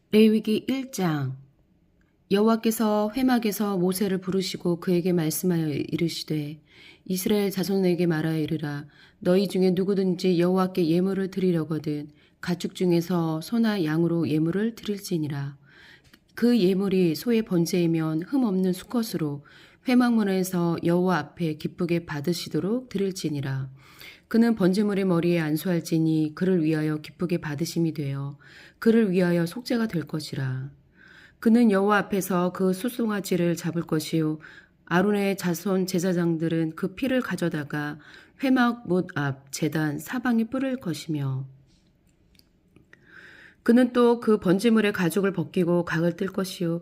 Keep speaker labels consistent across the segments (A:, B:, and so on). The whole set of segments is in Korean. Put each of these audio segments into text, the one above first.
A: 레위기 1장. 여호와께서 회막에서 모세를 부르시고 그에게 말씀하여 이르시되 이스라엘 자손에게 말하여 이르라. 너희 중에 누구든지 여호와께 예물을 드리려거든 가축 중에서 소나 양으로 예물을 드릴지니라. 그 예물이 소의 번제이면 흠없는 수컷으로 회막문에서 여호와 앞에 기쁘게 받으시도록 드릴지니라. 그는 번제물의 머리에 안수할지니 그를 위하여 기쁘게 받으심이 되어 그를 위하여 속죄가 될 것이라. 그는 여호와 앞에서 그 수송아지를 잡을 것이요 아론의 자손 제사장들은 그 피를 가져다가 회막 못 앞 제단 사방에 뿌릴 것이며 그는 또 그 번제물의 가죽을 벗기고 각을 뜰 것이요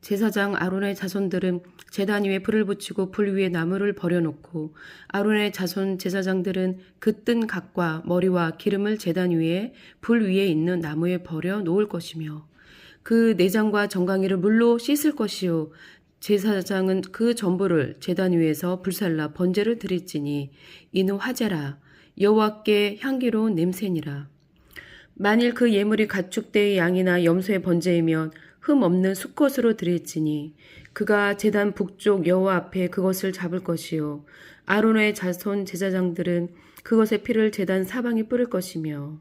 A: 제사장 아론의 자손들은 제단 위에 불을 붙이고 불 위에 나무를 버려놓고 아론의 자손 제사장들은 그 뜬 각과 머리와 기름을 제단 위에 불 위에 있는 나무에 버려 놓을 것이며 그 내장과 정강이를 물로 씻을 것이요 제사장은 그 전부를 제단 위에서 불살라 번제를 드릴지니 이는 화제라 여호와께 향기로운 냄새니라. 만일 그 예물이 가축대의 양이나 염소의 번제이면 흠 없는 수컷으로 드릴지니 그가 제단 북쪽 여호와 앞에 그것을 잡을 것이요 아론의 자손 제사장들은 그것의 피를 제단 사방에 뿌릴 것이며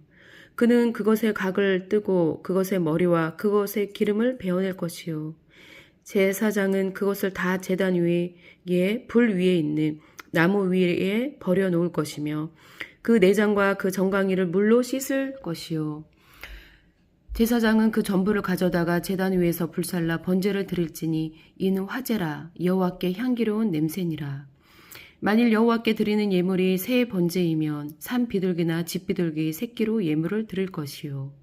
A: 그는 그것의 각을 뜨고 그것의 머리와 그것의 기름을 베어낼 것이요 제사장은 그것을 다 제단 위에 불 위에 있는 나무 위에 버려 놓을 것이며 그 내장과 그 정강이를 물로 씻을 것이요 제사장은 그 전부를 가져다가 제단 위에서 불살라 번제를 드릴지니 이는 화제라 여호와께 향기로운 냄새니라. 만일 여호와께 드리는 예물이 새 번제이면 산 비둘기나 집 비둘기 새끼로 예물을 드릴 것이요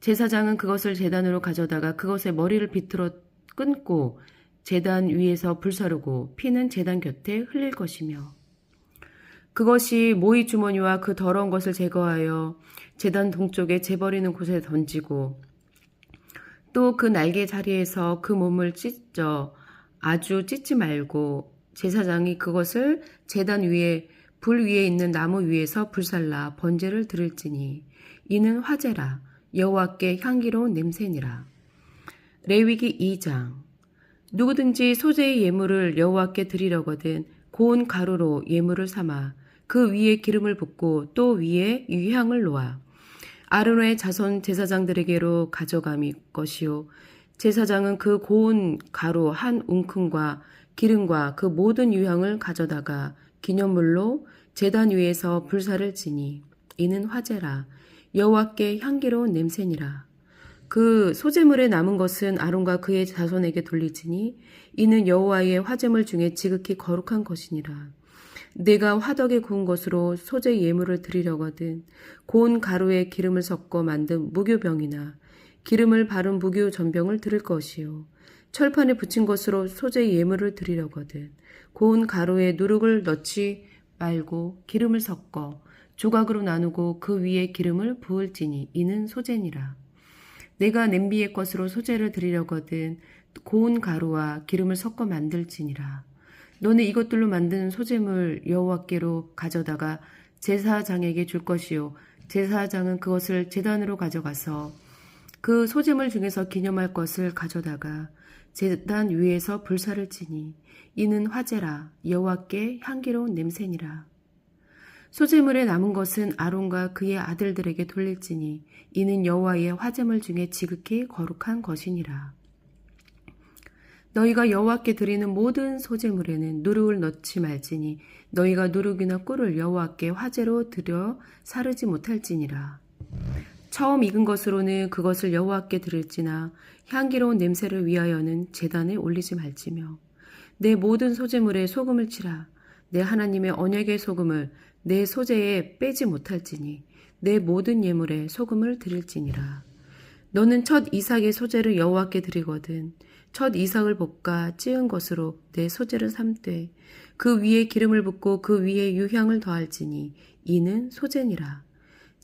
A: 제사장은 그것을 제단으로 가져다가 그것의 머리를 비틀어 끊고 제단 위에서 불사르고 피는 제단 곁에 흘릴 것이며 그것이 모이 주머니와 그 더러운 것을 제거하여 제단 동쪽에 재버리는 곳에 던지고 또 그 날개 자리에서 그 몸을 찢어 아주 찢지 말고 제사장이 그것을 제단 위에 불 위에 있는 나무 위에서 불살라 번제를 드릴지니 이는 화제라 여호와께 향기로운 냄새니라. 레위기 2장. 누구든지 소재의 예물을 여호와께 드리려거든 고운 가루로 예물을 삼아 그 위에 기름을 붓고 또 위에 유향을 놓아 아론의 자손 제사장들에게로 가져감이 것이요 제사장은 그 고운 가루 한 웅큼과 기름과 그 모든 유향을 가져다가 기념물로 제단 위에서 불사를 지니 이는 화제라 여호와께 향기로운 냄새니라. 그 소제물에 남은 것은 아론과 그의 자손에게 돌리지니 이는 여호와의 화제물 중에 지극히 거룩한 것이니라. 내가 화덕에 구운 것으로 소제 예물을 드리려거든 고운 가루에 기름을 섞어 만든 무교병이나 기름을 바른 무교 전병을 드릴 것이요 철판에 붙인 것으로 소제 예물을 드리려거든 고운 가루에 누룩을 넣지 말고 기름을 섞어 조각으로 나누고 그 위에 기름을 부을지니 이는 소제니라. 내가 냄비의 것으로 소제를 드리려거든 고운 가루와 기름을 섞어 만들지니라. 너는 이것들로 만든 소제물 여호와께로 가져다가 제사장에게 줄 것이요 제사장은 그것을 제단으로 가져가서 그 소제물 중에서 기념할 것을 가져다가 제단 위에서 불사를 지니 이는 화제라 여호와께 향기로운 냄새니라. 소제물에 남은 것은 아론과 그의 아들들에게 돌릴지니 이는 여호와의 화제물 중에 지극히 거룩한 것이니라. 너희가 여호와께 드리는 모든 소제물에는 누룩을 넣지 말지니 너희가 누룩이나 꿀을 여호와께 화제로 드려 사르지 못할지니라. 처음 익은 것으로는 그것을 여호와께 드릴지나 향기로운 냄새를 위하여는 제단에 올리지 말지며 내 모든 소제물에 소금을 치라. 내 하나님의 언약의 소금을 내 소제에 빼지 못할지니 내 모든 예물에 소금을 드릴지니라. 너는 첫 이삭의 소제를 여호와께 드리거든 첫 이삭을 볶아 찌은 것으로 내 소제를 삼되 그 위에 기름을 붓고 그 위에 유향을 더할지니 이는 소제니라.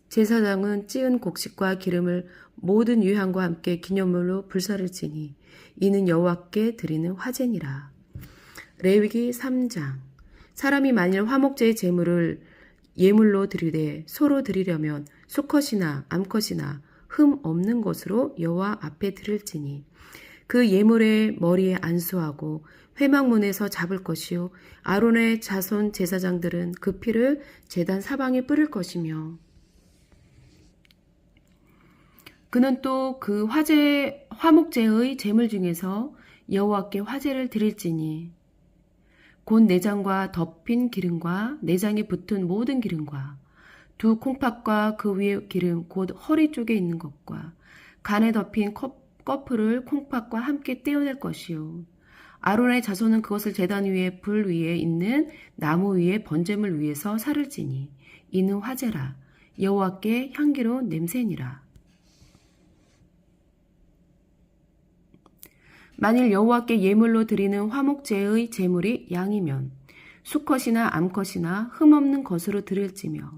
A: 제사장은 찌은 곡식과 기름을 모든 유향과 함께 기념물로 불사를지니 이는 여호와께 드리는 화제니라. 레위기 3장. 사람이 만일 화목제의 제물을 예물로 드리되 소로 드리려면 수컷이나 암컷이나 흠 없는 것으로 여호와 앞에 드릴지니 그 예물의 머리에 안수하고 회막문에서 잡을 것이요 아론의 자손 제사장들은 그 피를 제단 사방에 뿌릴 것이며 그는 또 그 화목제의 제물 중에서 여호와께 화제를 드릴지니 곧 내장과 덮인 기름과 내장에 붙은 모든 기름과 두 콩팥과 그 위에 기름 곧 허리 쪽에 있는 것과 간에 덮인 꺼풀을 콩팥과 함께 떼어낼 것이요 아론의 자손은 그것을 제단 위에 불 위에 있는 나무 위에 번제물 위에서 사를지니 이는 화제라 여호와께 향기로운 냄새니라. 만일 여호와께 예물로 드리는 화목제의 제물이 양이면 수컷이나 암컷이나 흠없는 것으로 드릴지며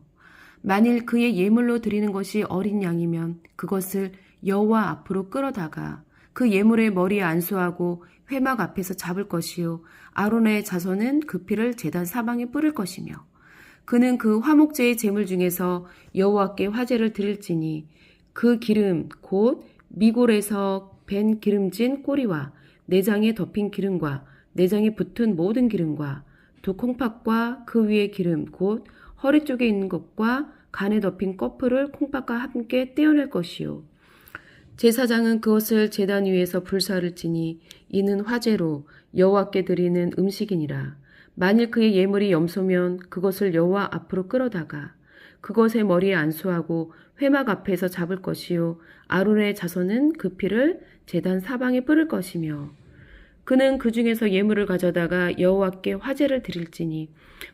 A: 만일 그의 예물로 드리는 것이 어린 양이면 그것을 여호와 앞으로 끌어다가 그 예물의 머리에 안수하고 회막 앞에서 잡을 것이요 아론의 자손은 그 피를 제단 사방에 뿌릴 것이며 그는 그 화목제의 제물 중에서 여호와께 화제를 드릴지니 그 기름 곧 미골에서 밴 기름진 꼬리와 내장에 덮인 기름과 내장에 붙은 모든 기름과 두 콩팥과 그 위에 기름 곧 허리 쪽에 있는 것과 간에 덮인 꺼풀을 콩팥과 함께 떼어낼 것이요 제사장은 그것을 제단 위에서 불사를 지니 이는 화제로 여호와께 드리는 음식이니라. 만일 그의 예물이 염소면 그것을 여호와 앞으로 끌어다가 그것의 머리에 안수하고 회막 앞에서 잡을 것이요 아론의 자손은 그 피를 제단 사방에 뿌릴 것이며 그는 그 중에서 예물을 가져다가 여호와께 화제를 드릴지니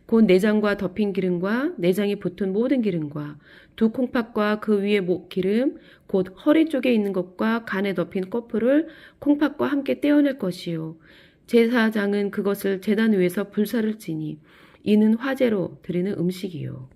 A: 곧 내장과 덮인 기름과 내장에 붙은 모든 기름과 두 콩팥과 그 위에 기름 곧 허리 쪽에 있는 것과 간에 덮인 꺼풀을 콩팥과 함께 떼어낼 것이요 제사장은 그것을 제단 위에서 불사를 지니 이는 화제로 드리는 음식이요.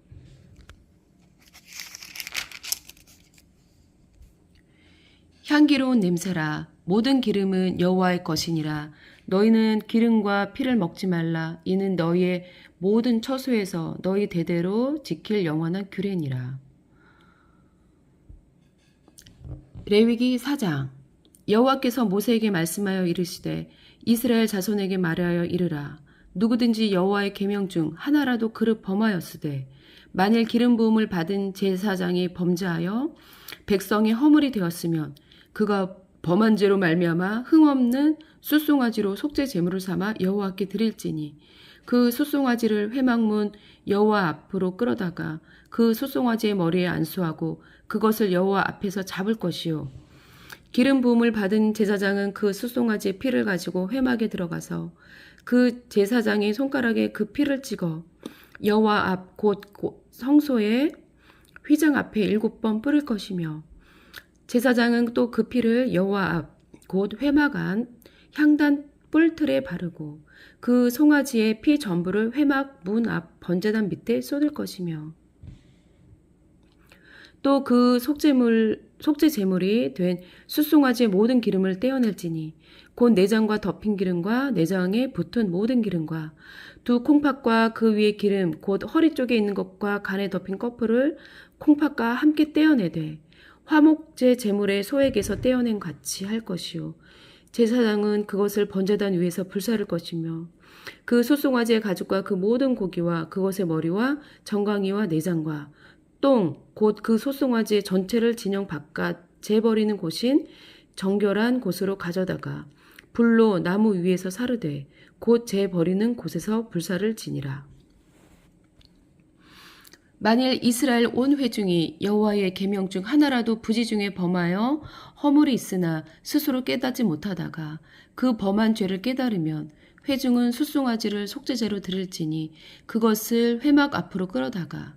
A: 향기로운 냄새라 모든 기름은 여호와의 것이니라. 너희는 기름과 피를 먹지 말라. 이는 너희의 모든 처소에서 너희 대대로 지킬 영원한 규례니라. 레위기 4장. 여호와께서 모세에게 말씀하여 이르시되 이스라엘 자손에게 말하여 이르라. 누구든지 여호와의 계명 중 하나라도 그릇 범하였으되 만일 기름 부음을 받은 제사장이 범죄하여 백성의 허물이 되었으면 그가 범한 죄로 말미암아 흠없는 숫송아지로 속죄 제물을 삼아 여호와께 드릴지니 그 숫송아지를 회막문 여호와 앞으로 끌어다가 그 숫송아지의 머리에 안수하고 그것을 여호와 앞에서 잡을 것이요 기름 부음을 받은 제사장은 그 숫송아지의 피를 가지고 회막에 들어가서 그 제사장의 손가락에 그 피를 찍어 여호와 앞 곧 성소의 휘장 앞에 7번 뿌릴 것이며 제사장은 또 그 피를 여호와 앞 곧 회막 안 향단 뿔틀에 바르고 그 송아지의 피 전부를 회막 문 앞 번제단 밑에 쏟을 것이며 또 그 속죄 제물이 된 숫송아지의 모든 기름을 떼어낼지니 곧 내장과 덮인 기름과 내장에 붙은 모든 기름과 두 콩팥과 그 위에 기름 곧 허리 쪽에 있는 것과 간에 덮인 꺼풀을 콩팥과 함께 떼어내되 화목제 제물의 소액에서 떼어낸 같이 할 것이요 제사장은 그것을 번제단 위에서 불사를 것이며 그 숫송아지의 가죽과 그 모든 고기와 그것의 머리와 정강이와 내장과 똥 곧 그 숫송아지의 전체를 진영 바깥 재버리는 곳인 정결한 곳으로 가져다가 불로 나무 위에서 사르되 곧 재버리는 곳에서 불사를 지니라. 만일 이스라엘 온 회중이 여호와의 계명 중 하나라도 부지 중에 범하여 허물이 있으나 스스로 깨닫지 못하다가 그 범한 죄를 깨달으면 회중은 숫송아지를 속죄제로 드릴지니 그것을 회막 앞으로 끌어다가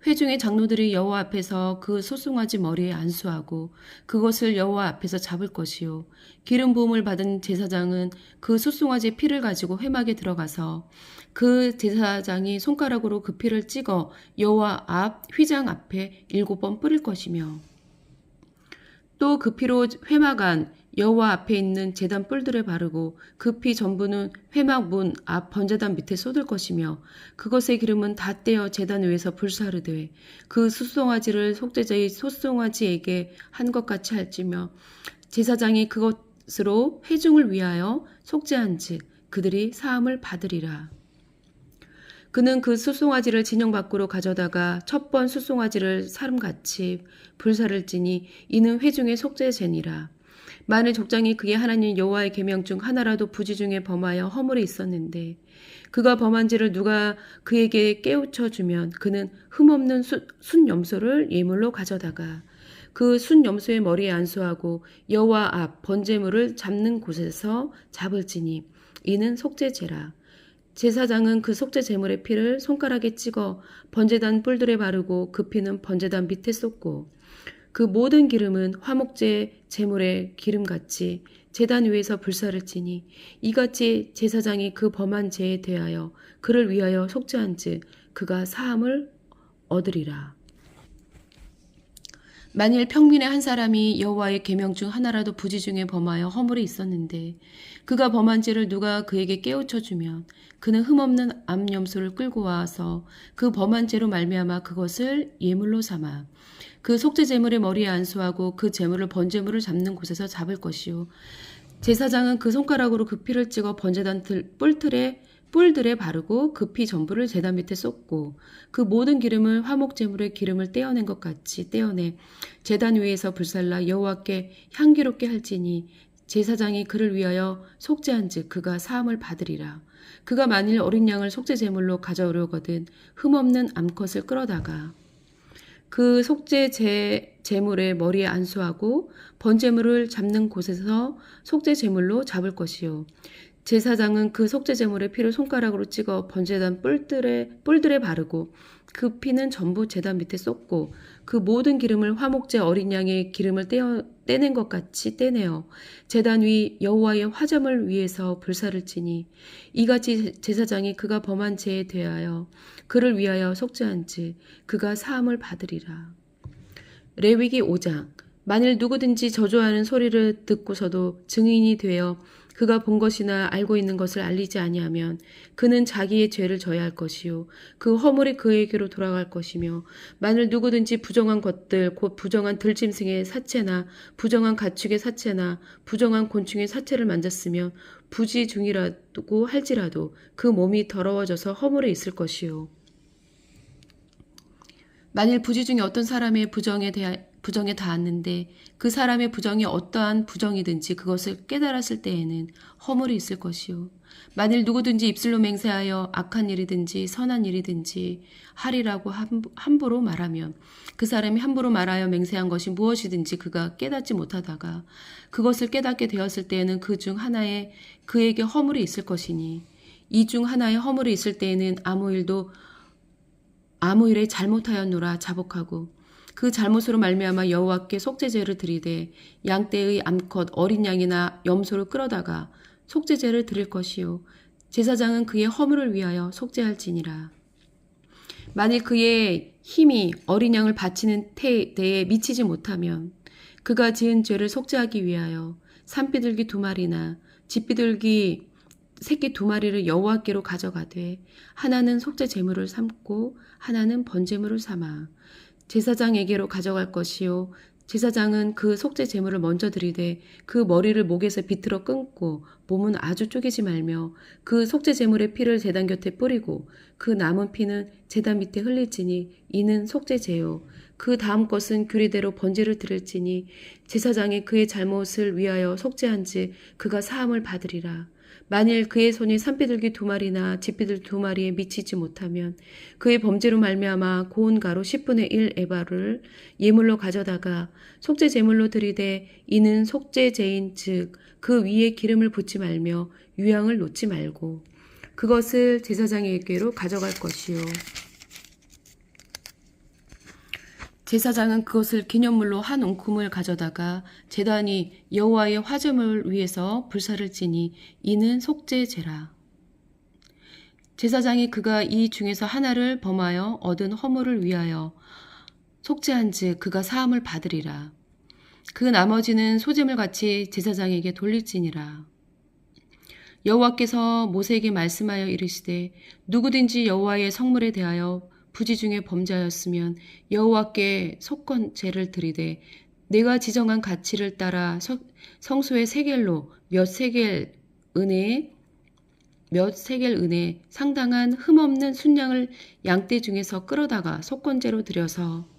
A: 회중의 장로들이 여호와 앞에서 그 숫송아지 머리에 안수하고 그것을 여호와 앞에서 잡을 것이요 기름 부음을 받은 제사장은 그 숫송아지의 피를 가지고 회막에 들어가서 그 제사장이 손가락으로 그 피를 찍어 여호와 앞 휘장 앞에 7번 뿌릴 것이며 또 그 피로 회막 안 여호와 앞에 있는 제단 뿔들에 바르고 그 피 전부는 회막 문 앞 번제단 밑에 쏟을 것이며 그것의 기름은 다 떼어 제단 위에서 불사르되 그 숫송아지를 속죄제의 숫송아지에게 한 것 같이 할지며 제사장이 그것으로 회중을 위하여 속죄한즉 그들이 사함을 받으리라. 그는 그 숫송아지를 진영 밖으로 가져다가 첫 번 숫송아지를 사름같이 불사를지니 이는 회중의 속죄제니라. 만일 족장이 그의 하나님 여호와의 계명 중 하나라도 부지 중에 범하여 허물이 있었는데 그가 범한 죄를 누가 그에게 깨우쳐 주면 그는 흠없는 순염소를 예물로 가져다가 그 순염소의 머리에 안수하고 여호와 앞 번제물을 잡는 곳에서 잡을지니 이는 속죄제라. 제사장은 그 속죄 제물의 피를 손가락에 찍어 번제단 뿔들에 바르고 그 피는 번제단 밑에 쏟고 그 모든 기름은 화목제 제물의 기름같이 제단 위에서 불사를지니 이같이 제사장이 그 범한 죄에 대하여 그를 위하여 속죄한즉 그가 사함을 얻으리라. 만일 평민의 한 사람이 여호와의 계명 중 하나라도 부지 중에 범하여 허물이 있었는데 그가 범한 죄를 누가 그에게 깨우쳐 주면 그는 흠없는 암염소를 끌고 와서 그 범한 죄로 말미암아 그것을 예물로 삼아 그 속죄 제물의 머리에 안수하고 그 제물을 번제물을 잡는 곳에서 잡을 것이요 제사장은 그 손가락으로 그 피를 찍어 번제단 뿔들에 바르고 그 피 전부를 제단 밑에 쏟고 그 모든 기름을 화목제물의 기름을 떼어낸 것 같이 떼어내 제단 위에서 불살라 여호와께 향기롭게 할지니 제사장이 그를 위하여 속죄한즉 그가 사함을 받으리라. 그가 만일 어린 양을 속죄제물로 가져오려거든 흠없는 암컷을 끌어다가 그 속죄 제물의 머리에 안수하고 번제물을 잡는 곳에서 속죄 제물로 잡을 것이요 제사장은 그 속죄 제물의 피를 손가락으로 찍어 번제단 뿔들에 바르고 그 피는 전부 제단 밑에 쏟고 그 모든 기름을 화목제 어린 양의 기름을 떼낸 것 같이 떼내어 제단 위 여호와의 화점을 위에서 불사를지니 이같이 제사장이 그가 범한 죄에 대하여 그를 위하여 속죄한즉 그가 사함을 받으리라. 레위기 5장 만일 누구든지 저주하는 소리를 듣고서도 증인이 되어 그가 본 것이나 알고 있는 것을 알리지 아니하면 그는 자기의 죄를 져야 할 것이요 그 허물이 그에게로 돌아갈 것이며 만일 누구든지 부정한 것들 곧 부정한 들짐승의 사체나 부정한 가축의 사체나 부정한 곤충의 사체를 만졌으면 부지 중이라고 할지라도 그 몸이 더러워져서 허물에 있을 것이요 만일 부지 중에 어떤 사람의 부정에 닿았는데 그 사람의 부정이 어떠한 부정이든지 그것을 깨달았을 때에는 허물이 있을 것이요. 만일 누구든지 입술로 맹세하여 악한 일이든지 선한 일이든지 하리라고 함부로 말하면 그 사람이 함부로 말하여 맹세한 것이 무엇이든지 그가 깨닫지 못하다가 그것을 깨닫게 되었을 때에는 그 중 하나에 그에게 허물이 있을 것이니 이 중 하나에 허물이 있을 때에는 아무 일에 잘못하였노라 자복하고 그 잘못으로 말미암아 여호와께 속죄제를 드리되 양떼의 암컷 어린 양이나 염소를 끌어다가 속죄제를 드릴 것이요 제사장은 그의 허물을 위하여 속죄할지니라. 만일 그의 힘이 어린 양을 바치는 때에 미치지 못하면 그가 지은 죄를 속죄하기 위하여 산비둘기 2마리나 집비둘기 새끼 2마리를 여호와께로 가져가되 하나는 속죄 제물을 삼고 하나는 번제물을 삼아 제사장에게로 가져갈 것이요 제사장은 그 속죄 제물을 먼저 드리되 그 머리를 목에서 비틀어 끊고 몸은 아주 쪼개지 말며 그 속죄 제물의 피를 제단 곁에 뿌리고 그 남은 피는 제단 밑에 흘릴지니 이는 속죄제요 그 다음 것은 규례대로 번제를 드릴지니 제사장이 그의 잘못을 위하여 속죄한지 그가 사함을 받으리라. 만일 그의 손이 산비둘기 2마리나 집비둘기 2마리에 미치지 못하면 그의 범죄로 말미암아 고운 가루 10분의 1 에바를 예물로 가져다가 속죄 제물로 드리되 이는 속죄제인 즉 그 위에 기름을 붓지 말며 유향을 놓지 말고 그것을 제사장에게로 가져갈 것이요 제사장은 그것을 기념물로 한 웅큼을 가져다가 제단이 여호와의 화제물 위에서 불사를 지니 이는 속죄제라. 제사장이 그가 이 중에서 하나를 범하여 얻은 허물을 위하여 속죄한즉 그가 사함을 받으리라. 그 나머지는 소재물같이 제사장에게 돌릴지니라. 여호와께서 모세에게 말씀하여 이르시되 누구든지 여호와의 성물에 대하여 부지 중에 범죄하였으면 여호와께 속건제를 드리되 내가 지정한 가치를 따라 성소의 세겔로 몇 세겔 은에 상당한 흠없는 순양을 양떼 중에서 끌어다가 속건제로 드려서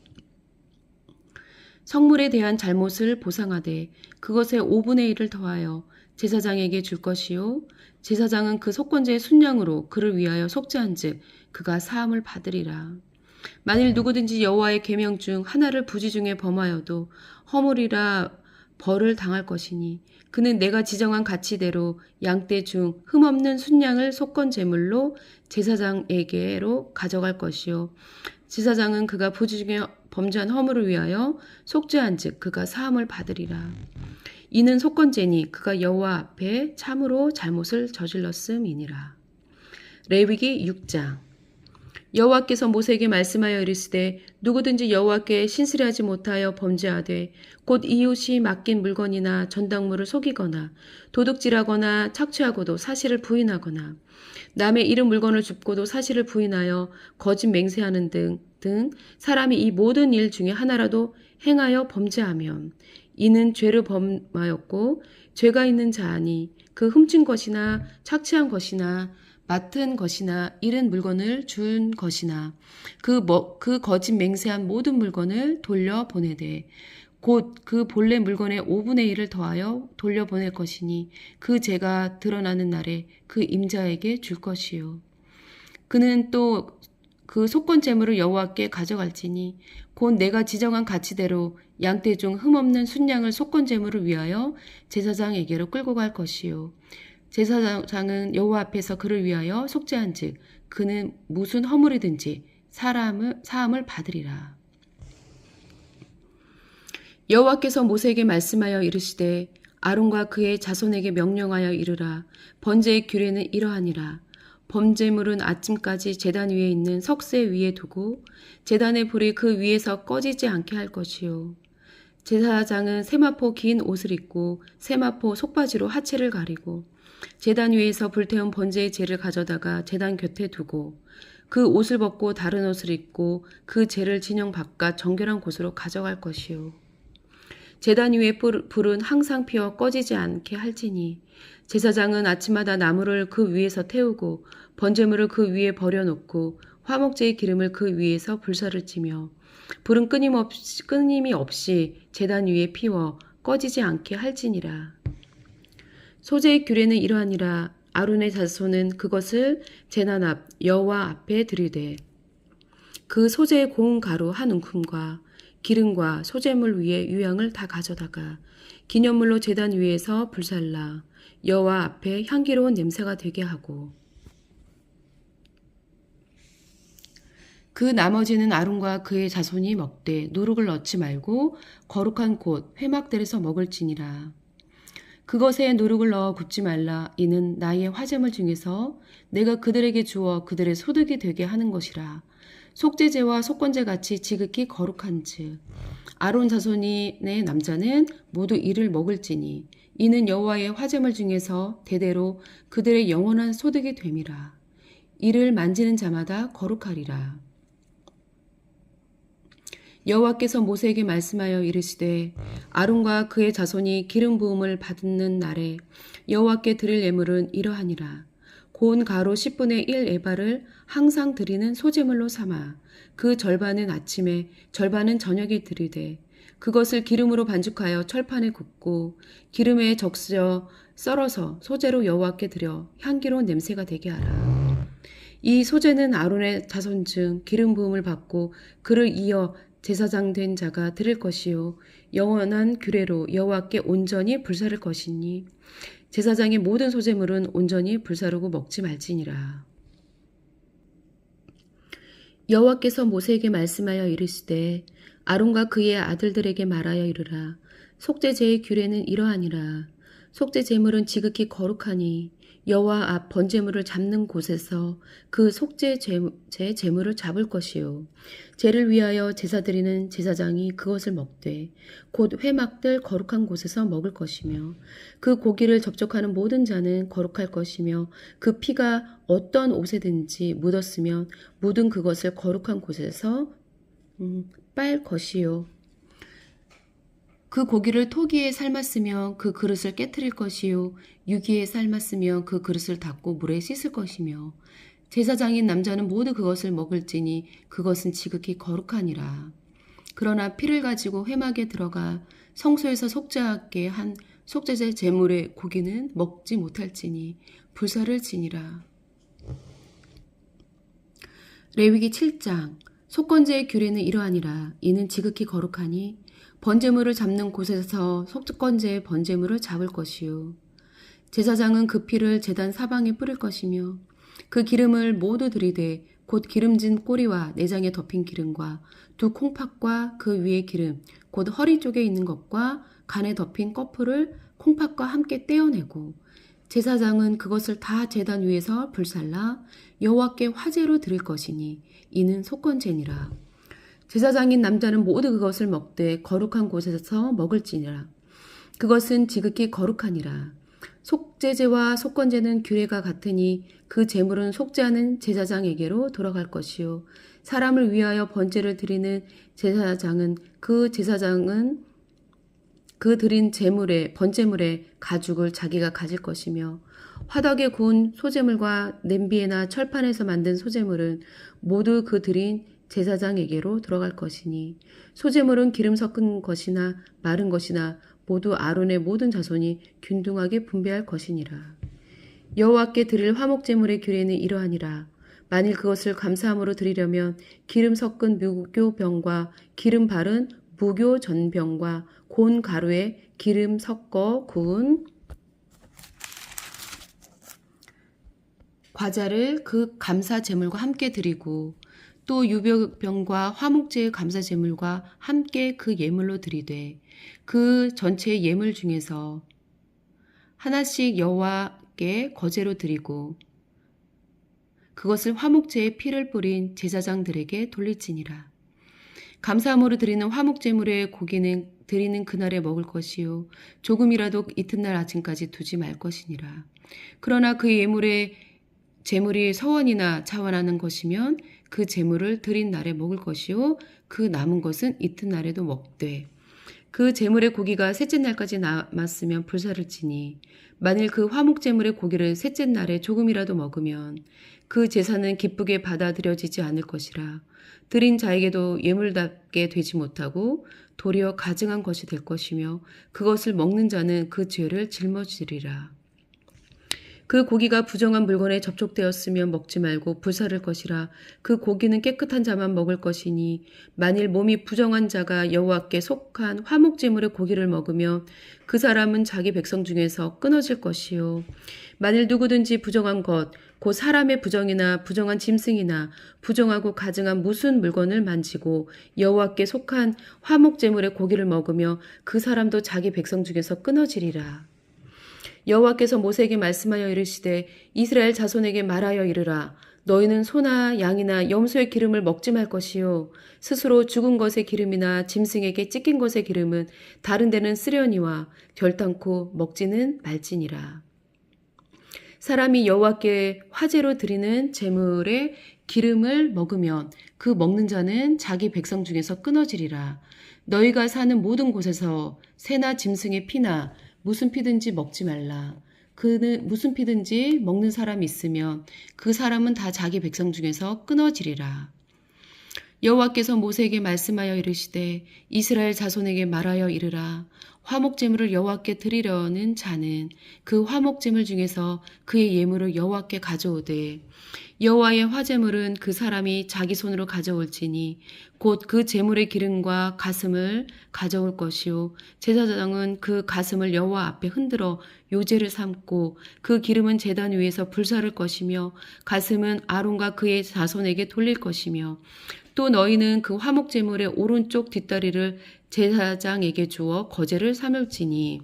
A: 성물에 대한 잘못을 보상하되 그것의 5분의 1을 더하여 제사장에게 줄 것이요 제사장은 그 속건제의 순양으로 그를 위하여 속죄한즉 그가 사함을 받으리라. 만일 누구든지 여호와의 계명 중 하나를 부지 중에 범하여도 허물이라 벌을 당할 것이니 그는 내가 지정한 가치대로 양떼 중 흠없는 순양을 속건 제물로 제사장에게로 가져갈 것이요 제사장은 그가 부지 중에 범죄한 허물을 위하여 속죄한즉 그가 사함을 받으리라. 이는 속건제니 그가 여호와 앞에 참으로 잘못을 저질렀음이니라. 레위기 6장. 여호와께서 모세에게 말씀하여 이르시되 누구든지 여호와께 신실하지 못하여 범죄하되 곧 이웃이 맡긴 물건이나 전당물을 속이거나 도둑질하거나 착취하고도 사실을 부인하거나 남의 잃은 물건을 줍고도 사실을 부인하여 거짓 맹세하는 등 사람이 이 모든 일 중에 하나라도 행하여 범죄하면 이는 죄를 범하였고 죄가 있는 자아니 그 훔친 것이나 착취한 것이나 맡은 것이나 잃은 물건을 준 것이나 그 거짓 맹세한 모든 물건을 돌려보내되 곧 그 본래 물건의 5분의 1을 더하여 돌려보낼 것이니 그 죄가 드러나는 날에 그 임자에게 줄 것이요. 그는 또 그 속건 제물을 여호와께 가져갈지니 곧 내가 지정한 가치대로 양떼 중 흠없는 순양을 속건 제물을 위하여 제사장에게로 끌고 갈 것이요. 제사장은 여호와 앞에서 그를 위하여 속죄한즉 그는 무슨 허물이든지 사함을 받으리라. 여호와께서 모세에게 말씀하여 이르시되 아론과 그의 자손에게 명령하여 이르라. 번제의 규례는 이러하니라. 범제물은 아침까지 제단 위에 있는 석쇠 위에 두고 제단의 불이 그 위에서 꺼지지 않게 할 것이요. 제사장은 세마포 긴 옷을 입고 세마포 속바지로 하체를 가리고 제단 위에서 불태운 번제의 재를 가져다가 제단 곁에 두고 그 옷을 벗고 다른 옷을 입고 그 재를 진영 바깥 정결한 곳으로 가져갈 것이요. 제단 위의 불은 항상 피어 꺼지지 않게 할지니 제사장은 아침마다 나무를 그 위에서 태우고 번제물을 그 위에 버려놓고 화목제의 기름을 그 위에서 불사를 찌며 불은 끊임이 없이 제단 위에 피워 꺼지지 않게 할지니라. 소재의 규례는 이러하니라. 아론의 자손은 그것을 제단 앞 여호와 앞에 드리되 그 소재의 고운 가루 한 움큼과 기름과 소재물 위에 유향을 다 가져다가 기념물로 제단 위에서 불살라 여호와 앞에 향기로운 냄새가 되게 하고 그 나머지는 아론과 그의 자손이 먹되 누룩을 넣지 말고 거룩한 곳 회막들에서 먹을지니라. 그것에 누룩을 넣어 굽지 말라. 이는 나의 화제물 중에서 내가 그들에게 주어 그들의 소득이 되게 하는 것이라. 속죄제와 속건제 같이 지극히 거룩한즉 아론 자손의 남자는 모두 이를 먹을지니 이는 여호와의 화제물 중에서 대대로 그들의 영원한 소득이 됨이라. 이를 만지는 자마다 거룩하리라. 여호와께서 모세에게 말씀하여 이르시되 아론과 그의 자손이 기름 부음을 받는 날에 여호와께 드릴 예물은 이러하니라. 고운 가루 10분의 1 에바를 항상 드리는 소제물로 삼아 그 절반은 아침에 절반은 저녁에 드리되 그것을 기름으로 반죽하여 철판에 굽고 기름에 적셔 썰어서 소제로 여호와께 드려 향기로운 냄새가 되게 하라. 이 소제는 아론의 자손 중 기름 부음을 받고 그를 이어 제사장 된 자가 드릴 것이요 영원한 규례로 여호와께 온전히 불사를 것이니 제사장의 모든 소제물은 온전히 불사르고 먹지 말지니라. 여호와께서 모세에게 말씀하여 이르시되 아론과 그의 아들들에게 말하여 이르라. 속죄제의 규례는 이러하니라. 속죄 제물은 지극히 거룩하니 여호와 앞 번제물을 잡는 곳에서 그 속죄 제물을 잡을 것이요 죄를 위하여 제사 드리는 제사장이 그것을 먹되 곧 회막들 거룩한 곳에서 먹을 것이며 그 고기를 접촉하는 모든 자는 거룩할 것이며 그 피가 어떤 옷에든지 묻었으면 묻은 그것을 거룩한 곳에서 빨 것이요 그 고기를 토기에 삶았으며 그 그릇을 깨뜨릴 것이요 유기에 삶았으며 그 그릇을 닦고 물에 씻을 것이며 제사장인 남자는 모두 그것을 먹을지니 그것은 지극히 거룩하니라. 그러나 피를 가지고 회막에 들어가 성소에서 속죄하게 한 속죄제 제물의 고기는 먹지 못할지니 불사를 지니라. 레위기 7장 속건제의 규례는 이러하니라. 이는 지극히 거룩하니 번제물을 잡는 곳에서 속건제의 번제물을 잡을 것이요 제사장은 그 피를 제단 사방에 뿌릴 것이며 그 기름을 모두 들이되 곧 기름진 꼬리와 내장에 덮인 기름과 두 콩팥과 그 위에 기름 곧 허리 쪽에 있는 것과 간에 덮인 꺼풀을 콩팥과 함께 떼어내고 제사장은 그것을 다 제단 위에서 불살라 여호와께 화제로 드릴 것이니 이는 속건제니라. 제사장인 남자는 모두 그것을 먹되 거룩한 곳에서 먹을지니라. 그것은 지극히 거룩하니라. 속죄제와 속건제는 규례가 같으니 그 제물은 속죄하는 제사장에게로 돌아갈 것이요 사람을 위하여 번제를 드리는 제사장은 그 드린 번제물의 가죽을 자기가 가질 것이며 화덕에 구운 소제물과 냄비에나 철판에서 만든 소제물은 모두 그 드린 제사장에게로 들어갈 것이니 소제물은 기름 섞은 것이나 마른 것이나 모두 아론의 모든 자손이 균등하게 분배할 것이니라. 여호와께 드릴 화목제물의 규례는 이러하니라. 만일 그것을 감사함으로 드리려면 기름 섞은 무교병과 기름 바른 무교전병과 곤 가루에 기름 섞어 구운 과자를 그 감사제물과 함께 드리고 또 유병과 화목제의 감사제물과 함께 그 예물로 드리되 그 전체 예물 중에서 하나씩 여호와께 거제로 드리고 그것을 화목제의 피를 뿌린 제사장들에게 돌릴지니라. 감사함으로 드리는 화목제물의 고기는 드리는 그날에 먹을 것이요 조금이라도 이튿날 아침까지 두지 말 것이니라. 그러나 그 제물이 서원이나 자원하는 것이면 그 제물을 드린 날에 먹을 것이요 그 남은 것은 이튿날에도 먹되 그 제물의 고기가 셋째 날까지 남았으면 불사를 지니 만일 그 화목제물의 고기를 셋째 날에 조금이라도 먹으면 그 제사는 기쁘게 받아들여지지 않을 것이라. 드린 자에게도 예물답게 되지 못하고 도리어 가증한 것이 될 것이며 그것을 먹는 자는 그 죄를 짊어지리라. 그 고기가 부정한 물건에 접촉되었으면 먹지 말고 불사를 것이라. 그 고기는 깨끗한 자만 먹을 것이니 만일 몸이 부정한 자가 여호와께 속한 화목제물의 고기를 먹으면 그 사람은 자기 백성 중에서 끊어질 것이요 만일 누구든지 부정한 것 곧 사람의 부정이나 부정한 짐승이나 부정하고 가증한 무슨 물건을 만지고 여호와께 속한 화목제물의 고기를 먹으며 그 사람도 자기 백성 중에서 끊어지리라. 여호와께서 모세에게 말씀하여 이르시되 이스라엘 자손에게 말하여 이르라. 너희는 소나 양이나 염소의 기름을 먹지 말 것이요 스스로 죽은 것의 기름이나 짐승에게 찢긴 것의 기름은 다른 데는 쓰려니와 결단코 먹지는 말지니라. 사람이 여호와께 화제로 드리는 제물의 기름을 먹으면 그 먹는 자는 자기 백성 중에서 끊어지리라. 너희가 사는 모든 곳에서 새나 짐승의 피나 무슨 피든지 먹지 말라. 그는 무슨 피든지 먹는 사람이 있으면 그 사람은 다 자기 백성 중에서 끊어지리라. 여호와께서 모세에게 말씀하여 이르시되 이스라엘 자손에게 말하여 이르라. 화목제물을 여호와께 드리려는 자는 그 화목제물 중에서 그의 예물을 여호와께 가져오되 여호와의 화제물은 그 사람이 자기 손으로 가져올지니 곧 그 제물의 기름과 가슴을 가져올 것이요 제사장은 그 가슴을 여호와 앞에 흔들어 요제를 삼고 그 기름은 제단 위에서 불사를 것이며 가슴은 아론과 그의 자손에게 돌릴 것이며 또 너희는 그 화목제물의 오른쪽 뒷다리를 제사장에게 주어 거제를 삼을지니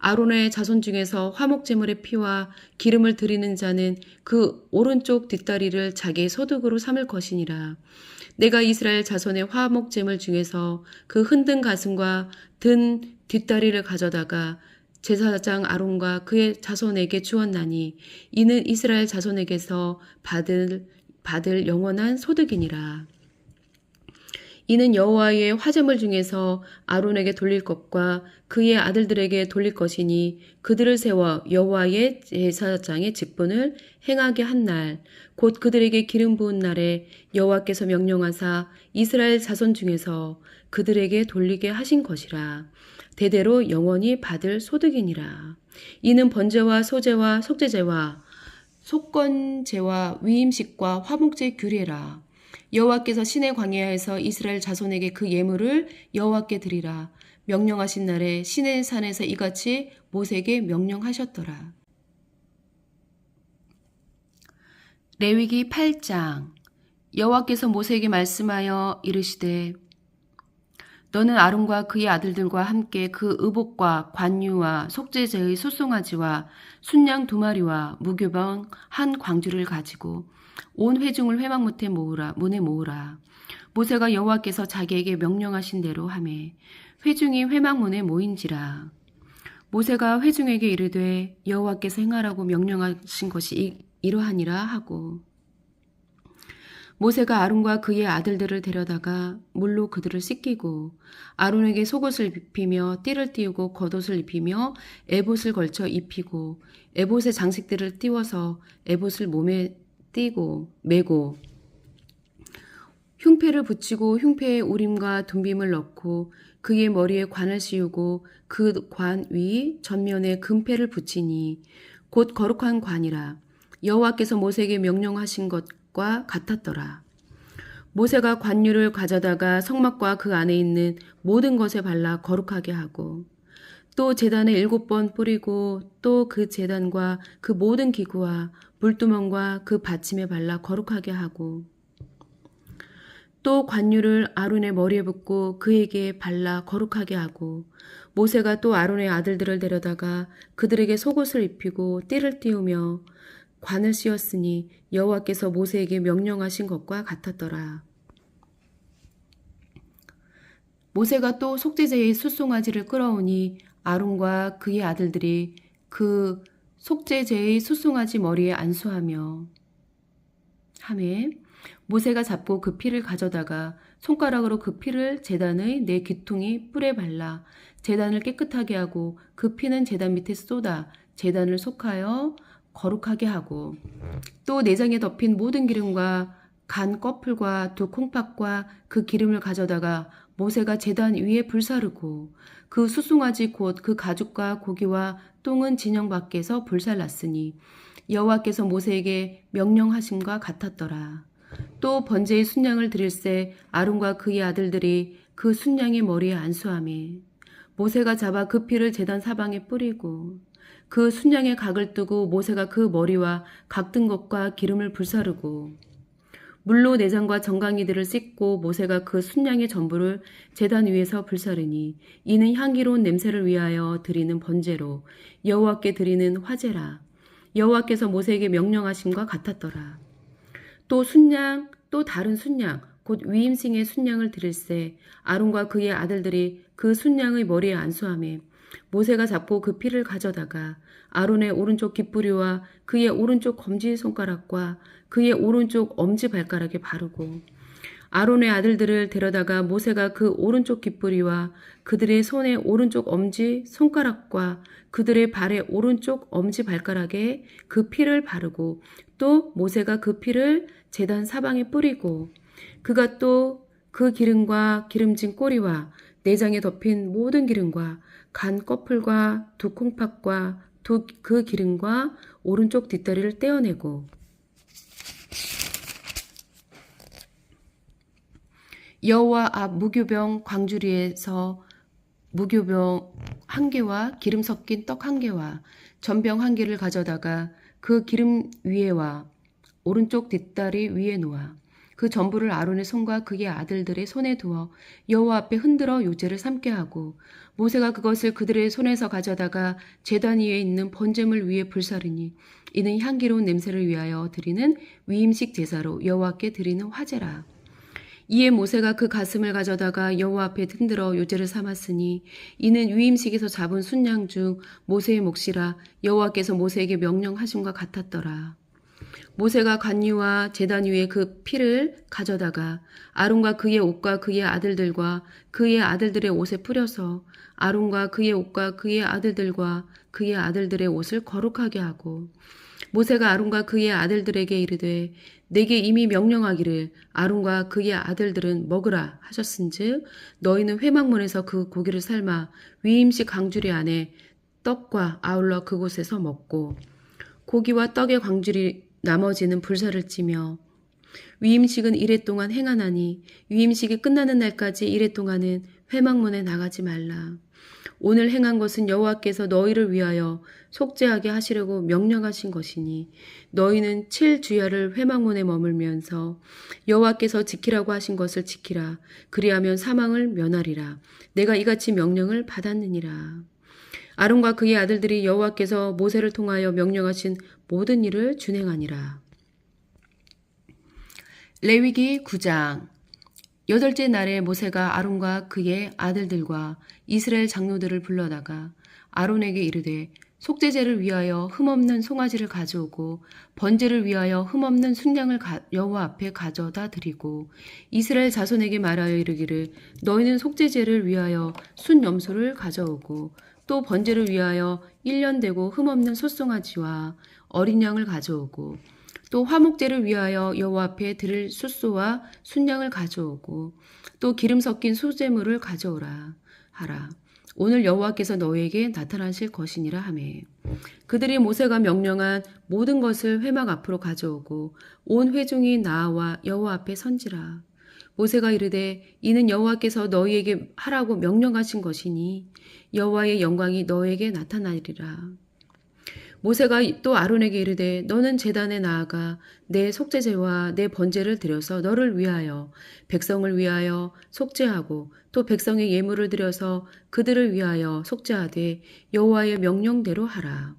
A: 아론의 자손 중에서 화목제물의 피와 기름을 드리는 자는 그 오른쪽 뒷다리를 자기의 소득으로 삼을 것이니라. 내가 이스라엘 자손의 화목제물 중에서 그 흔든 가슴과 든 뒷다리를 가져다가 제사장 아론과 그의 자손에게 주었나니 이는 이스라엘 자손에게서 받을 영원한 소득이니라. 이는 여호와의 화제물 중에서 아론에게 돌릴 것과 그의 아들들에게 돌릴 것이니 그들을 세워 여호와의 제사장의 직분을 행하게 한 날, 곧 그들에게 기름 부은 날에 여호와께서 명령하사 이스라엘 자손 중에서 그들에게 돌리게 하신 것이라. 대대로 영원히 받을 소득이니라. 이는 번제와 소제와 속죄제와 속건제와 위임식과 화목제 규례라. 여호와께서 시내 광야에서 이스라엘 자손에게 그 예물을 여호와께 드리라 명령하신 날에 시내 산에서 이같이 모세에게 명령하셨더라. 레위기 8장. 여호와께서 모세에게 말씀하여 이르시되 너는 아론과 그의 아들들과 함께 그 의복과 관유와 속죄제의 숫송아지와 순양 2마리와 무교병 1광주를 가지고 온 회중을 회막문에 모으라. 모세가 여호와께서 자기에게 명령하신 대로 하매 회중이 회막문에 모인지라. 모세가 회중에게 이르되 여호와께서 행하라고 명령하신 것이 이러하니라 하고 모세가 아론과 그의 아들들을 데려다가 물로 그들을 씻기고 아론에게 속옷을 입히며 띠를 띄우고 겉옷을 입히며 에봇을 걸쳐 입히고 에봇의 장식들을 띄워서 에봇을 몸에 띠고 매고 흉패를 붙이고 흉패에 우림과 둠빔을 넣고 그의 머리에 관을 씌우고 그 관 위 전면에 금패를 붙이니 곧 거룩한 관이라. 여호와께서 모세에게 명령하신 것과 같았더라. 모세가 관유를 가져다가 성막과 그 안에 있는 모든 것에 발라 거룩하게 하고 또 제단에 7번 뿌리고 또 그 제단과 그 모든 기구와 물두멍과 그 받침에 발라 거룩하게 하고 또 관유를 아론의 머리에 붓고 그에게 발라 거룩하게 하고 모세가 또 아론의 아들들을 데려다가 그들에게 속옷을 입히고 띠를 띄우며 관을 씌웠으니 여호와께서 모세에게 명령하신 것과 같았더라. 모세가 또 속죄제의 숫송아지를 끌어오니 아론과 그의 아들들이 그 속죄제의 숫송아지 머리에 안수하며 하매 모세가 잡고 그 피를 가져다가 손가락으로 그 피를 제단의 4귀퉁이 뿔에 발라 제단을 깨끗하게 하고 그 피는 제단 밑에 쏟아 제단을 속하여 거룩하게 하고 또 내장에 덮인 모든 기름과 간 꺼풀과 2 콩팥과 그 기름을 가져다가 모세가 제단 위에 불사르고 그 숫송아지 곧 그 가죽과 고기와 똥은 진영 밖에서 불살랐으니 여호와께서 모세에게 명령하심과 같았더라. 또 번제의 순양을 드릴새 아론과 그의 아들들이 그 순양의 머리에 안수하매 모세가 잡아 그 피를 제단 사방에 뿌리고 그 순양의 각을 뜨고 모세가 그 머리와 각 든 것과 기름을 불사르고 물로 내장과 정강이들을 씻고 모세가 그 순양의 전부를 제단 위에서 불사르니 이는 향기로운 냄새를 위하여 드리는 번제로 여호와께 드리는 화제라. 여호와께서 모세에게 명령하심과 같았더라. 또 순양 또 다른 순양 곧 위임승의 순양을 드릴새 아론과 그의 아들들이 그 순양의 머리에 안수하매 모세가 잡고 그 피를 가져다가 아론의 오른쪽 깃뿌리와 그의 오른쪽 검지손가락과 그의 오른쪽 엄지발가락에 바르고 아론의 아들들을 데려다가 모세가 그 오른쪽 깃뿌리와 그들의 손의 오른쪽 엄지손가락과 그들의 발의 오른쪽 엄지발가락에 그 피를 바르고 또 모세가 그 피를 제단 사방에 뿌리고 그가 또 그 기름과 기름진 꼬리와 내장에 덮인 모든 기름과 간 꺼풀과 2 콩팥과 그 기름과 오른쪽 뒷다리를 떼어내고 여호와 앞 무교병 광주리에서 무교병 1개와 기름 섞인 떡 1개와 전병 1개를 가져다가 그 기름 위에와 오른쪽 뒷다리 위에 놓아 그 전부를 아론의 손과 그의 아들들의 손에 두어 여호와 앞에 흔들어 요제를 삼게 하고 모세가 그것을 그들의 손에서 가져다가 제단 위에 있는 번제물 위에 불사르니 이는 향기로운 냄새를 위하여 드리는 위임식 제사로 여호와께 드리는 화제라. 이에 모세가 그 가슴을 가져다가 여호와 앞에 흔들어 요제를 삼았으니 이는 위임식에서 잡은 순양 중 모세의 몫이라 여호와께서 모세에게 명령하심과 같았더라. 모세가 관유와 제단 위에 그 피를 가져다가 아론과 그의 옷과 그의 아들들과 그의 아들들의 옷에 뿌려서 아론과 그의 옷과 그의 아들들과 그의 아들들의 옷을 거룩하게 하고 모세가 아론과 그의 아들들에게 이르되 내게 이미 명령하기를 아론과 그의 아들들은 먹으라 하셨은즉 너희는 회막문에서 그 고기를 삶아 위임식 강주리 안에 떡과 아울러 그곳에서 먹고 고기와 떡의 광주리 나머지는 불사를 찌며 위임식은 이래 동안 행하나니 위임식이 끝나는 날까지 이래 동안은 회막문에 나가지 말라. 오늘 행한 것은 여호와께서 너희를 위하여 속죄하게 하시려고 명령하신 것이니 너희는 7주야를 회막문에 머물면서 여호와께서 지키라고 하신 것을 지키라. 그리하면 사망을 면하리라. 내가 이같이 명령을 받았느니라. 아론과 그의 아들들이 여호와께서 모세를 통하여 명령하신 모든 일을 준행하니라. 레위기 9장. 8째 날에 모세가 아론과 그의 아들들과 이스라엘 장로들을 불러다가 아론에게 이르되 속죄제를 위하여 흠없는 송아지를 가져오고 번제를 위하여 흠없는 순양을 여호와 앞에 가져다 드리고 이스라엘 자손에게 말하여 이르기를 너희는 속죄제를 위하여 순염소를 가져오고 또 번제를 위하여 1년 되고 흠없는 숫송아지와 어린 양을 가져오고 또 화목제를 위하여 여호와 앞에 드릴 숫소와 순양을 가져오고 또 기름 섞인 소제물을 가져오라 하라. 오늘 여호와께서 너희에게 나타나실 것이니라 하매 그들이 모세가 명령한 모든 것을 회막 앞으로 가져오고 온 회중이 나와 여호와 앞에 선지라. 모세가 이르되 이는 여호와께서 너희에게 하라고 명령하신 것이니 여호와의 영광이 너에게 나타나리라. 모세가 또 아론에게 이르되 너는 제단에 나아가 내 속죄제와 내 번제를 드려서 너를 위하여 백성을 위하여 속죄하고 또 백성의 예물을 드려서 그들을 위하여 속죄하되 여호와의 명령대로 하라.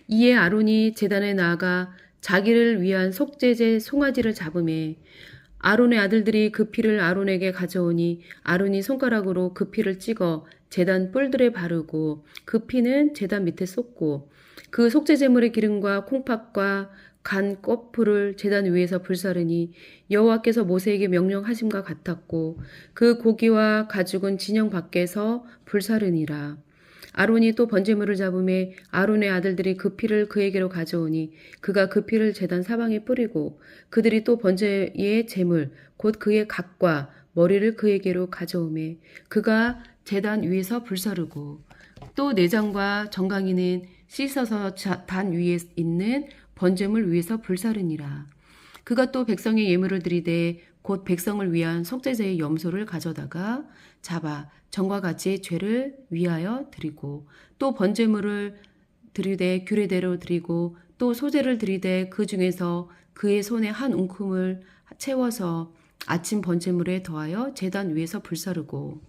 A: 이에 아론이 제단에 나아가 자기를 위한 속죄제 송아지를 잡음에 아론의 아들들이 그 피를 아론에게 가져오니 아론이 손가락으로 그 피를 찍어 제단 뿔들에 바르고 그 피는 제단 밑에 쏟고 그 속죄제물의 기름과 콩팥과 간 껍풀을 제단 위에서 불사르니 여호와께서 모세에게 명령하심과 같았고 그 고기와 가죽은 진영 밖에서 불사르니라. 아론이 또 번제물을 잡음에 아론의 아들들이 그 피를 그에게로 가져오니 그가 그 피를 제단 사방에 뿌리고 그들이 또 번제의 제물 곧 그의 각과 머리를 그에게로 가져오매 그가 제단 위에서 불사르고 또 내장과 정강이는 씻어서 단 위에 있는 번제물 위에서 불사르니라. 그가 또 백성의 예물을 드리되 곧 백성을 위한 속죄제의 염소를 가져다가 잡아 전과 같이 죄를 위하여 드리고 또 번제물을 드리되 규례대로 드리고 또 소제를 드리되 그 중에서 그의 손에 한 움큼을 채워서 아침 번제물에 더하여 제단 위에서 불사르고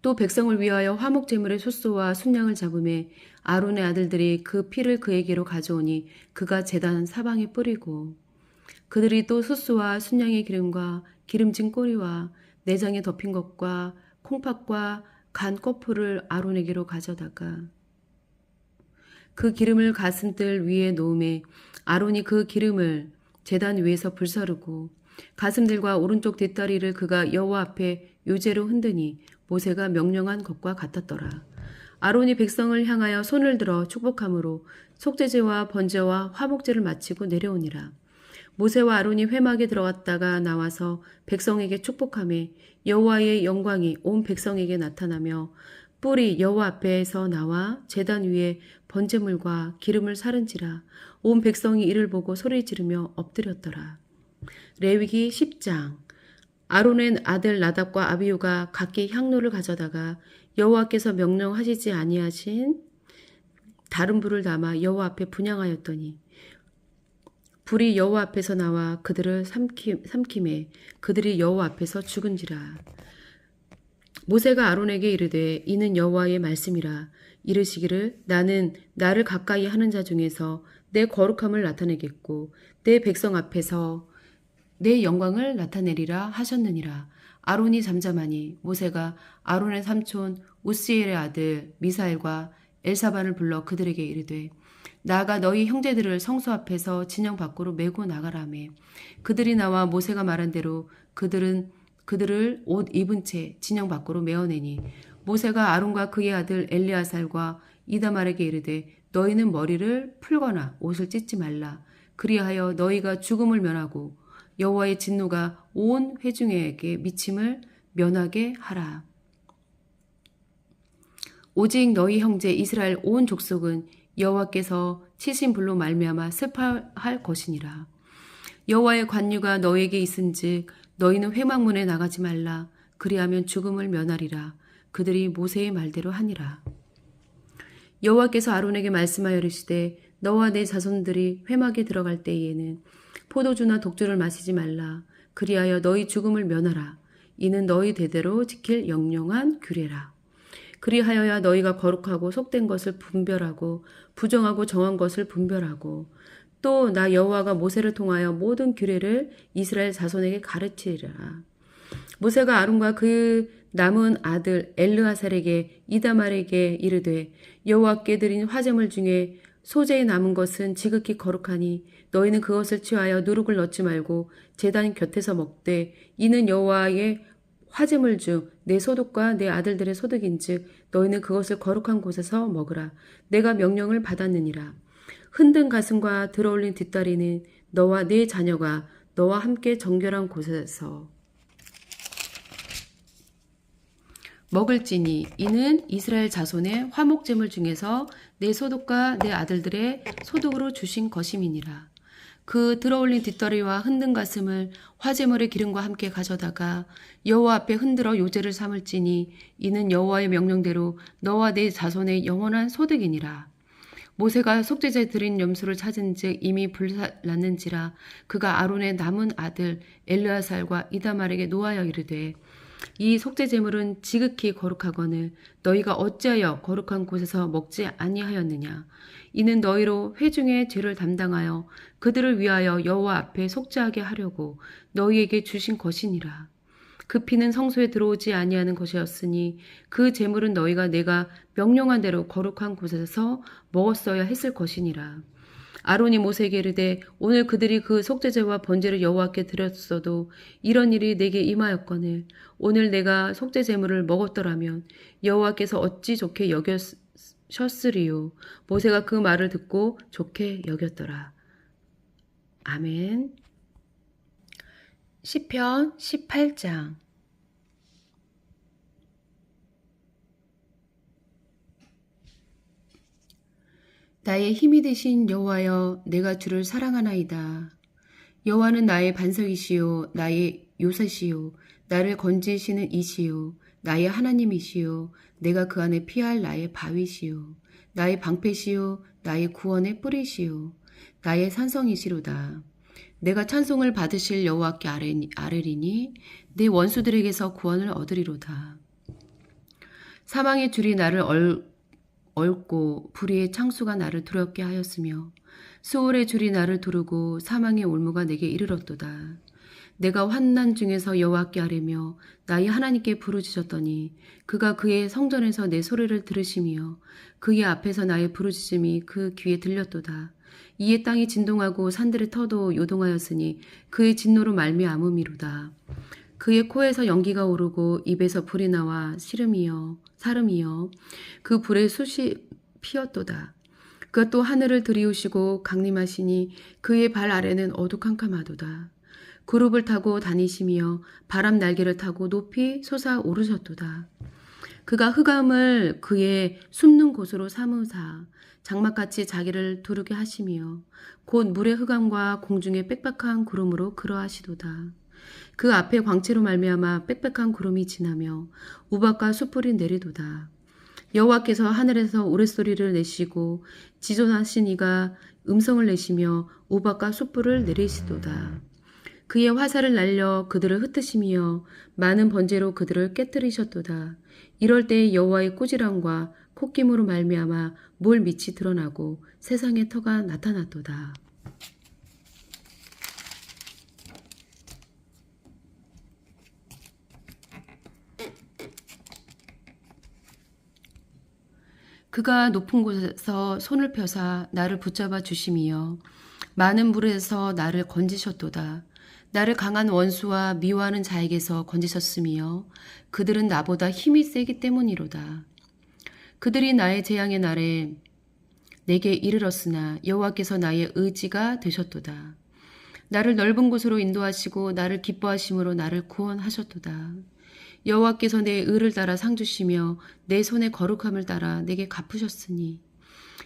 A: 또 백성을 위하여 화목제물의 숫소와 순양을 잡음에 아론의 아들들이 그 피를 그에게로 가져오니 그가 제단 사방에 뿌리고 그들이 또 숫소와 순양의 기름과 기름진 꼬리와 내장에 덮인 것과 콩팥과 간 껍풀을 아론에게로 가져다가 그 기름을 가슴들 위에 놓음에 아론이 그 기름을 제단 위에서 불사르고 가슴들과 오른쪽 뒷다리를 그가 여호와 앞에 요제로 흔드니 모세가 명령한 것과 같았더라. 아론이 백성을 향하여 손을 들어 축복함으로 속죄제와 번제와 화목제를 마치고 내려오니라. 모세와 아론이 회막에 들어갔다가 나와서 백성에게 축복하며 여호와의 영광이 온 백성에게 나타나며 뿔이 여호와 앞에서 나와 제단 위에 번제물과 기름을 사른지라. 온 백성이 이를 보고 소리 지르며 엎드렸더라. 레위기 10장. 아론의 아들 나답과 아비후가 각기 향로를 가져다가 여호와께서 명령하시지 아니하신 다른 불을 담아 여호와 앞에 분향하였더니 불이 여호와 앞에서 나와 그들을 삼킴에 그들이 여호와 앞에서 죽은지라. 모세가 아론에게 이르되 이는 여호와의 말씀이라. 이르시기를 나는 나를 가까이 하는 자 중에서 내 거룩함을 나타내겠고 내 백성 앞에서 내 영광을 나타내리라 하셨느니라. 아론이 잠잠하니 모세가 아론의 삼촌 우스엘의 아들 미사엘과 엘사반을 불러 그들에게 이르되 나아가 너희 형제들을 성소 앞에서 진영 밖으로 메고 나가라매. 그들이 나와 모세가 말한 대로 그들을 옷 입은 채 진영 밖으로 메어내니 모세가 아론과 그의 아들 엘리아살과 이다말에게 이르되 너희는 머리를 풀거나 옷을 찢지 말라. 그리하여 너희가 죽음을 면하고 여호와의 진노가 온 회중에게 미침을 면하게 하라. 오직 너희 형제 이스라엘 온 족속은 여호와께서 치신 불로 말미암아 슬퍼할 것이니라. 여호와의 관유가 너희에게 있은즉 너희는 회막문에 나가지 말라. 그리하면 죽음을 면하리라. 그들이 모세의 말대로 하니라. 여호와께서 아론에게 말씀하여 이르시되 너와 내 자손들이 회막에 들어갈 때에는 포도주나 독주를 마시지 말라. 그리하여 너희 죽음을 면하라. 이는 너희 대대로 지킬 영영한 규례라. 그리하여야 너희가 거룩하고 속된 것을 분별하고 부정하고 정한 것을 분별하고 또 나 여호와가 모세를 통하여 모든 규례를 이스라엘 자손에게 가르치리라. 모세가 아론과 그 남은 아들 엘르아살에게 이다말에게 이르되 여호와께 드린 화제물 중에 소재에 남은 것은 지극히 거룩하니 너희는 그것을 취하여 누룩을 넣지 말고 제단 곁에서 먹되 이는 여호와의 화제물 중 내 소득과 내 아들들의 소득인즉 너희는 그것을 거룩한 곳에서 먹으라. 내가 명령을 받았느니라. 흔든 가슴과 들어올린 뒷다리는 너와 네 자녀가 너와 함께 정결한 곳에서 먹을지니 이는 이스라엘 자손의 화목제물 중에서 내 소득과 내 아들들의 소득으로 주신 것임이니라. 그 들어올린 뒷다리와 흔든 가슴을 화제물의 기름과 함께 가져다가 여호와 앞에 흔들어 요제를 삼을지니 이는 여호와의 명령대로 너와 내 자손의 영원한 소득이니라. 모세가 속죄제 드린 염소를 찾은즉 이미 불났는지라. 그가 아론의 남은 아들 엘르아살과 이다말에게 노하여 이르되 이 속죄제물은 지극히 거룩하거늘 너희가 어찌하여 거룩한 곳에서 먹지 아니하였느냐. 이는 너희로 회중의 죄를 담당하여 그들을 위하여 여호와 앞에 속죄하게 하려고 너희에게 주신 것이니라. 그 피는 성소에 들어오지 아니하는 것이었으니 그 제물은 너희가 내가 명령한 대로 거룩한 곳에서 먹었어야 했을 것이니라. 아론이 모세에게 이르되 오늘 그들이 그 속죄제와 번제를 여호와께 드렸어도 이런 일이 내게 임하였거늘 오늘 내가 속죄제물을 먹었더라면 여호와께서 어찌 좋게 여겼으리요. 모세가 그 말을 듣고 좋게 여겼더라. 아멘. 시편 18장. 나의 힘이 되신 여호와여, 내가 주를 사랑하나이다. 여호와는 나의 반석이시요 나의 요새시요 나를 건지시는 이시요 나의 하나님이시요 내가 그 안에 피할 나의 바위시요 나의 방패시요 나의 구원의 뿌리시요 나의 산성이시로다. 내가 찬송을 받으실 여호와께 아뢰리니 내 원수들에게서 구원을 얻으리로다. 사망의 줄이 나를 얽고 불의의 창수가 나를 두렵게 하였으며 수월의 줄이 나를 두르고 사망의 올무가 내게 이르렀도다. 내가 환난 중에서 여호와께 아뢰며 나의 하나님께 부르짖었더니 그가 그의 성전에서 내 소리를 들으시며 그의 앞에서 나의 부르짖음이 그 귀에 들렸도다. 이에 땅이 진동하고 산들의 터도 요동하였으니 그의 진노로 말미암음이로다. 그의 코에서 연기가 오르고 입에서 불이 나와 사름이여 그 불에 숯이 피었도다. 그가 또 하늘을 들이우시고 강림하시니 그의 발 아래는 어두캄캄하도다. 그룹을 타고 다니시며 바람 날개를 타고 높이 솟아오르셨도다. 그가 흑암을 그의 숨는 곳으로 삼으사 장막같이 자기를 두르게 하시며 곧 물의 흑암과 공중의 빽빽한 구름으로 그러하시도다. 그 앞에 광채로 말미암아 빽빽한 구름이 지나며 우박과 숯불이 내리도다. 여호와께서 하늘에서 우레소리를 내시고 지존하신 이가 음성을 내시며 우박과 숯불을 내리시도다. 그의 화살을 날려 그들을 흩으시며 많은 번제로 그들을 깨뜨리셨도다. 이럴 때 여호와의 꾸지람과 콧김으로 말미암아 물 밑이 드러나고 세상의 터가 나타났도다. 그가 높은 곳에서 손을 펴사 나를 붙잡아 주심이여 많은 물에서 나를 건지셨도다. 나를 강한 원수와 미워하는 자에게서 건지셨으며 그들은 나보다 힘이 세기 때문이로다. 그들이 나의 재앙의 날에 내게 이르렀으나 여호와께서 나의 의지가 되셨도다. 나를 넓은 곳으로 인도하시고 나를 기뻐하심으로 나를 구원하셨도다. 여호와께서 내 의를 따라 상 주시며 내 손의 거룩함을 따라 내게 갚으셨으니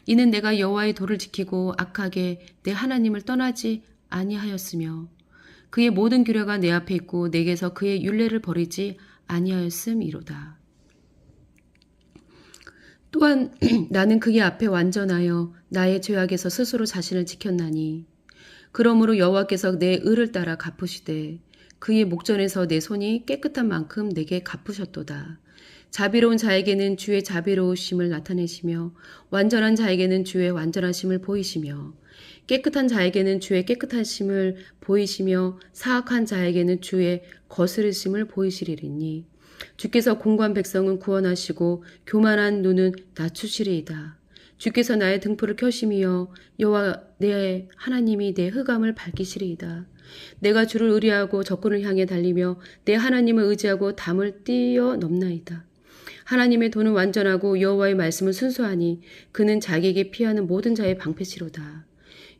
A: 이는 내가 여호와의 도를 지키고 악하게 내 하나님을 떠나지 아니하였으며 그의 모든 규례가 내 앞에 있고 내게서 그의 율례를 버리지 아니하였음이로다. 또한 나는 그의 앞에 완전하여 나의 죄악에서 스스로 자신을 지켰나니 그러므로 여호와께서 내 의를 따라 갚으시되 그의 목전에서 내 손이 깨끗한 만큼 내게 갚으셨도다. 자비로운 자에게는 주의 자비로우심을 나타내시며 완전한 자에게는 주의 완전하심을 보이시며 깨끗한 자에게는 주의 깨끗하심을 보이시며 사악한 자에게는 주의 거스르심을 보이시리니 주께서 공고한 백성은 구원하시고 교만한 눈은 낮추시리이다. 주께서 나의 등불을 켜시며 여호와 내 하나님이 내 흑암을 밝히시리이다. 내가 주를 의뢰하고 적군을 향해 달리며 내 하나님을 의지하고 담을 뛰어넘나이다. 하나님의 도는 완전하고 여호와의 말씀은 순수하니 그는 자기에게 피하는 모든 자의 방패시로다.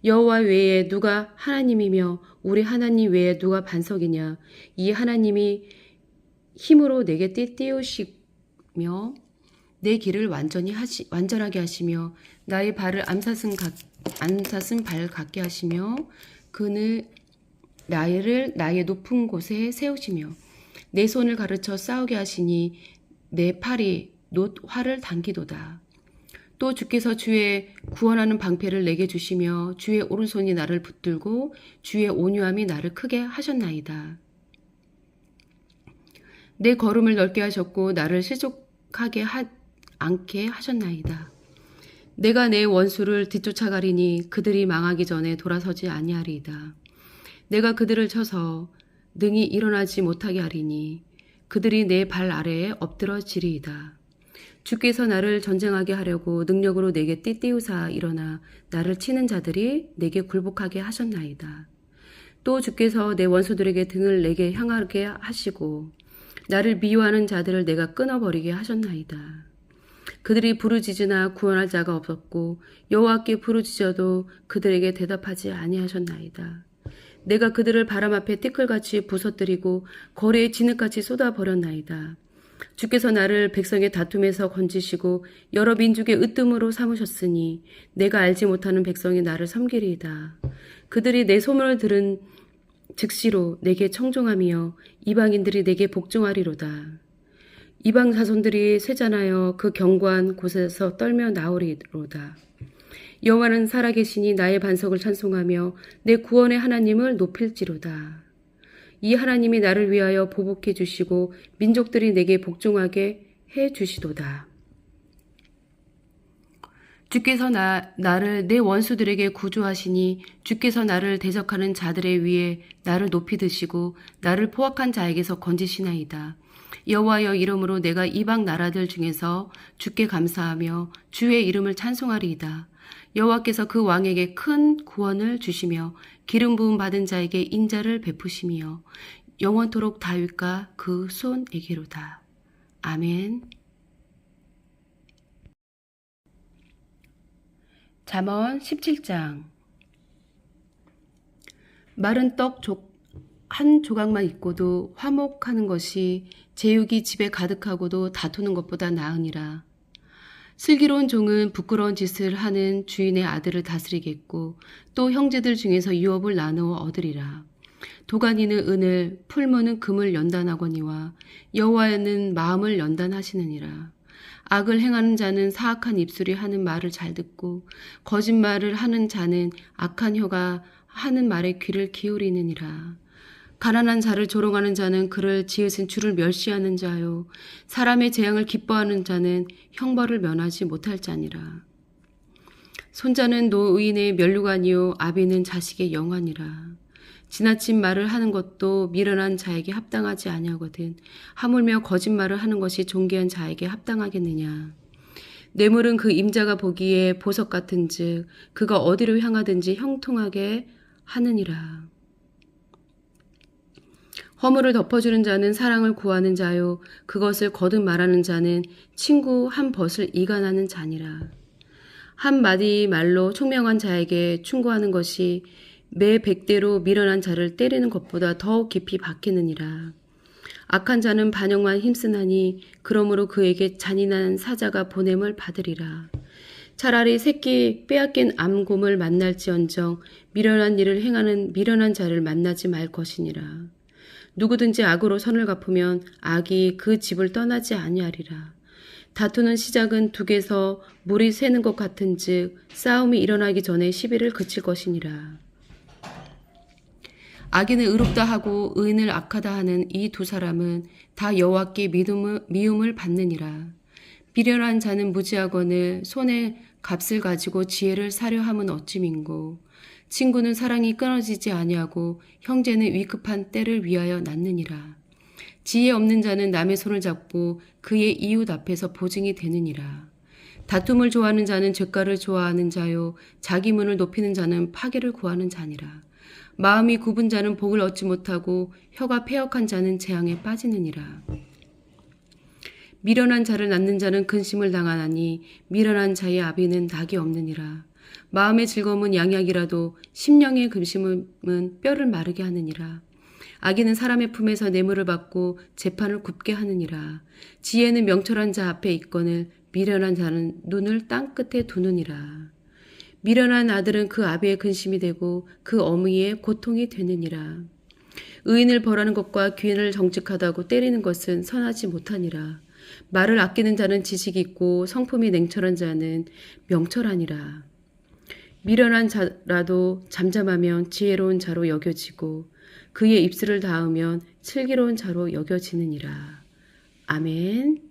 A: 여호와 외에 누가 하나님이며 우리 하나님 외에 누가 반석이냐. 이 하나님이 힘으로 내게 띄우시며 내 길을 완전하게 하시며 나의 발을 암사슴 발 같게 하시며 그는 나의 높은 곳에 세우시며 내 손을 가르쳐 싸우게 하시니 내 팔이 활을 당기도다. 또 주께서 주의 구원하는 방패를 내게 주시며 주의 오른손이 나를 붙들고 주의 온유함이 나를 크게 하셨나이다. 내 걸음을 넓게 하셨고 나를 실족하게 않게 하셨나이다. 내가 내 원수를 뒤쫓아가리니 그들이 망하기 전에 돌아서지 아니하리이다. 내가 그들을 쳐서 능히 일어나지 못하게 하리니 그들이 내 발 아래에 엎드러지리이다. 주께서 나를 전쟁하게 하려고 능력으로 내게 띠띠우사 일어나 나를 치는 자들이 내게 굴복하게 하셨나이다. 또 주께서 내 원수들에게 등을 내게 향하게 하시고 나를 미워하는 자들을 내가 끊어버리게 하셨나이다. 그들이 부르짖으나 구원할 자가 없었고 여호와께 부르짖어도 그들에게 대답하지 아니하셨나이다. 내가 그들을 바람 앞에 티끌같이 부서뜨리고 거리에 진흙같이 쏟아버렸나이다. 주께서 나를 백성의 다툼에서 건지시고 여러 민족의 으뜸으로 삼으셨으니 내가 알지 못하는 백성이 나를 섬기리이다. 그들이 내 소문을 들은 즉시로 내게 청종하며 이방인들이 내게 복종하리로다. 이방 자손들이 쇠잔하여 그 견고한 곳에서 떨며 나오리로다. 여호와는 살아계시니 나의 반석을 찬송하며 내 구원의 하나님을 높일지로다. 이 하나님이 나를 위하여 보복해 주시고 민족들이 내게 복종하게 해 주시도다. 주께서 나를 내 원수들에게 구조하시니 주께서 나를 대적하는 자들의 위에 나를 높이 드시고 나를 포악한 자에게서 건지시나이다. 여호와여 이름으로 내가 이방 나라들 중에서 주께 감사하며 주의 이름을 찬송하리이다. 여호와께서 그 왕에게 큰 구원을 주시며 기름 부음 받은 자에게 인자를 베푸시며 영원토록 다윗과 그 손에게로다. 아멘. 잠언 17장. 마른 떡 한 조각만 있고도 화목하는 것이 제육이 집에 가득하고도 다투는 것보다 나으니라. 슬기로운 종은 부끄러운 짓을 하는 주인의 아들을 다스리겠고 또 형제들 중에서 유업을 나누어 얻으리라. 도가니는 은을, 풀무는 금을 연단하거니와 여호와는 마음을 연단하시느니라. 악을 행하는 자는 사악한 입술이 하는 말을 잘 듣고 거짓말을 하는 자는 악한 혀가 하는 말에 귀를 기울이느니라. 가난한 자를 조롱하는 자는 그를 지으신 주를 멸시하는 자요. 사람의 재앙을 기뻐하는 자는 형벌을 면하지 못할 자니라. 손자는 노인의 면류관이요 아비는 자식의 영환이라. 지나친 말을 하는 것도 미련한 자에게 합당하지 아니하거든 하물며 거짓말을 하는 것이 존귀한 자에게 합당하겠느냐. 뇌물은 그 임자가 보기에 보석 같은즉 그가 어디로 향하든지 형통하게 하느니라. 허물을 덮어주는 자는 사랑을 구하는 자요 그것을 거듭 말하는 자는 친구 한 벗을 이간하는 자니라. 한 마디 말로 총명한 자에게 충고하는 것이 매 100대로 미련한 자를 때리는 것보다 더욱 깊이 박히느니라. 악한 자는 반역만 힘쓰나니 그러므로 그에게 잔인한 사자가 보냄을 받으리라. 차라리 새끼 빼앗긴 암곰을 만날지언정 미련한 일을 행하는 미련한 자를 만나지 말 것이니라. 누구든지 악으로 선을 갚으면 악이 그 집을 떠나지 아니하리라. 다투는 시작은 둑에서 물이 새는 것 같은즉 싸움이 일어나기 전에 시비를 그칠 것이니라. 악인을 의롭다 하고 의인을 악하다 하는 이 두 사람은 다 여호와께 미움을 받느니라. 미련한 자는 무지하거늘 손에 값을 가지고 지혜를 사려 함은 어찌 민고. 친구는 사랑이 끊어지지 아니하고 형제는 위급한 때를 위하여 낳느니라. 지혜 없는 자는 남의 손을 잡고 그의 이웃 앞에서 보증이 되느니라. 다툼을 좋아하는 자는 죄가를 좋아하는 자요 자기 문을 높이는 자는 파괴를 구하는 자니라. 마음이 굽은 자는 복을 얻지 못하고 혀가 패역한 자는 재앙에 빠지느니라. 미련한 자를 낳는 자는 근심을 당하나니 미련한 자의 아비는 낙이 없느니라. 마음의 즐거움은 양약이라도 심령의 근심은 뼈를 마르게 하느니라. 악인은 사람의 품에서 뇌물을 받고 재판을 굽게 하느니라. 지혜는 명철한 자 앞에 있거늘 미련한 자는 눈을 땅 끝에 두느니라. 미련한 아들은 그 아비의 근심이 되고 그 어미의 고통이 되느니라. 의인을 벌하는 것과 귀인을 정직하다고 때리는 것은 선하지 못하니라. 말을 아끼는 자는 지식이 있고 성품이 냉철한 자는 명철하니라. 미련한 자라도 잠잠하면 지혜로운 자로 여겨지고 그의 입술을 닿으면 슬기로운 자로 여겨지느니라. 아멘.